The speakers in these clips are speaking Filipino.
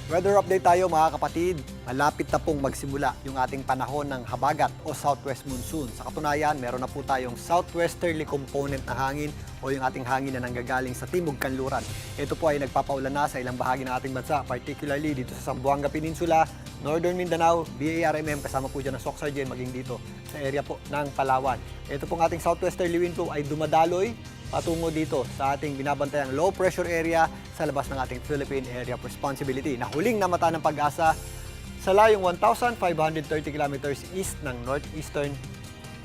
Weather update tayo mga kapatid. Malapit na pong magsimula yung ating panahon ng habagat o southwest monsoon. Sa katunayan, meron na po tayong southwesterly component na hangin o yung ating hangin na nanggagaling sa timog kanluran. Ito po ay nagpapaulan na sa ilang bahagi ng ating bansa, particularly dito sa Zamboanga Peninsula, Northern Mindanao, BARMM, kasama po dyan ang Soxargen, maging dito sa area po ng Palawan. Ito pong ating southwesterly wind flow ay dumadaloy patungo dito sa ating binabantayang low pressure area sa labas ng ating Philippine Area of Responsibility na huling namata ng pag-asa sa layong 1,530 kilometers east ng northeastern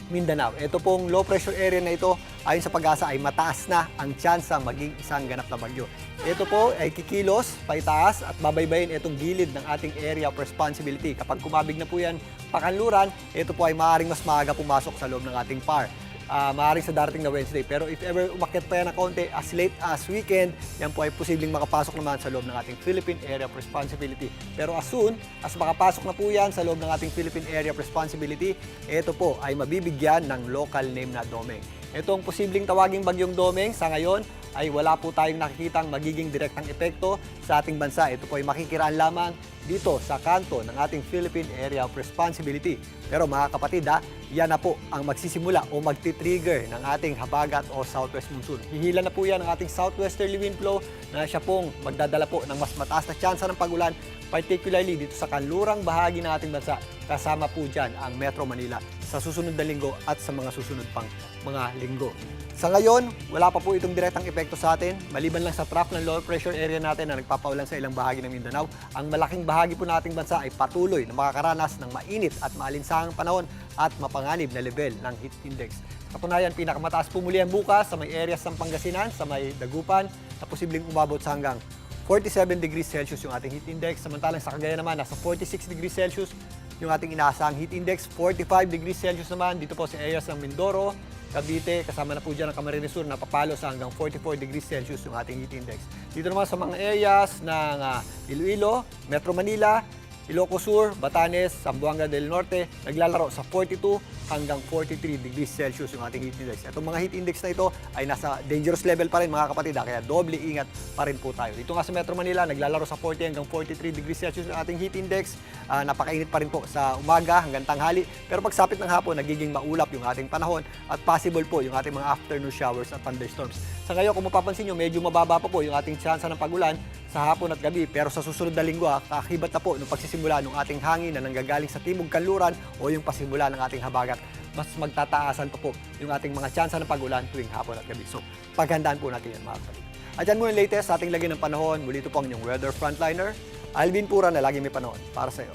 Mindanao. Ito pong low pressure area na ito, ayon sa pag-asa, ay mataas na ang tsansa maging isang ganap na bagyo. Ito po ay kikilos, paitaas at babaybayin itong gilid ng ating area of responsibility. Kapag kumabig na po yan pakanluran, ito po ay maaaring mas maaga pumasok sa loob ng ating PAR. Maaaring sa darating na Wednesday. Pero if ever umakyat pa yan ng konti, as late as weekend, yan po ay posibleng makapasok naman sa loob ng ating Philippine Area of Responsibility. Pero as soon as makapasok na po yan sa loob ng ating Philippine Area of Responsibility, ito po ay mabibigyan ng local name na Domeng. Itong posibleng tawaging bagyong Domeng sa ngayon ay wala po tayong nakikitang magiging direktang epekto sa ating bansa. Ito po ay makikiraan lamang dito sa kanto ng ating Philippine Area of Responsibility. Pero mga kapatid, yan na po ang magsisimula o magti-trigger ng ating habagat o southwest monsoon. Hihila na po yan ang ating southwesterly wind flow na siya pong magdadala po ng mas mataas na tsansa ng pagulan, particularly dito sa kanlurang bahagi ng ating bansa. Kasama po dyan ang Metro Manila sa susunod na linggo at sa mga susunod pang mga linggo. Sa ngayon, wala pa po itong direktang epekto sa atin. Maliban lang sa trough ng low pressure area natin na nagpapaulan sa ilang bahagi ng Mindanao, ang malaking bahagi po nating bansa ay patuloy na makakaranas ng mainit at maalinsangang panahon at mapanganib na level ng heat index. Katunayan, pinakamataas po muli ang bukas sa may areas ng Pangasinan, sa may Dagupan, na posibleng umabot sa hanggang 47 degrees Celsius yung ating heat index. Samantalang sa Cagayan naman, nasa 46 degrees Celsius yung ating inaasahang heat index. 45 degrees Celsius naman dito po sa areas ng Mindoro, Cavite, kasama na po dyan ang Camarines Sur na papalo sa hanggang 44 degrees Celsius yung ating heat index. Dito naman sa mga areas ng Iloilo, Metro Manila, Ilocos Sur, Batanes, Zamboanga del Norte, naglalaro sa 42 hanggang 43 degrees Celsius yung ating heat index. Itong mga heat index na ito ay nasa dangerous level pa rin mga kapatid, kaya doble ingat pa rin po tayo. Dito nga sa Metro Manila, naglalaro sa 40 hanggang 43 degrees Celsius yung ating heat index. Napakainit pa rin po sa umaga hanggang tanghali, pero pagsapit ng hapon, nagiging maulap yung ating panahon at possible po yung ating mga afternoon showers at thunderstorms. Sa ngayon, kung mapapansin nyo, medyo mababa pa po yung ating tsansa ng pagulan sa hapon at gabi, pero sa susunod na linggo, kakibat na po nung pagsisimula ng ating hangin na nanggagaling sa timog kanluran o yung pasimula ng ating habagat. Mas magtataasan pa po yung ating mga tsansa ng pagulan tuwing hapon at gabi. So, paghandaan po natin yan mga kapatid. At yan muna yung latest sa ating lagay ng panahon. Muli ito po ang inyong weather frontliner, Alvin Pura, na lagi may panahon para sa iyo.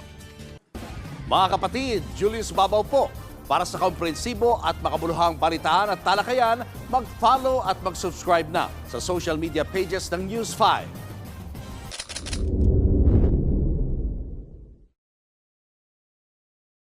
Mga kapatid, Julius Babaw po. Para sa komprehensibo at makabuluhang balitaan at talakayan, mag-follow at mag-subscribe na sa social media pages ng News 5.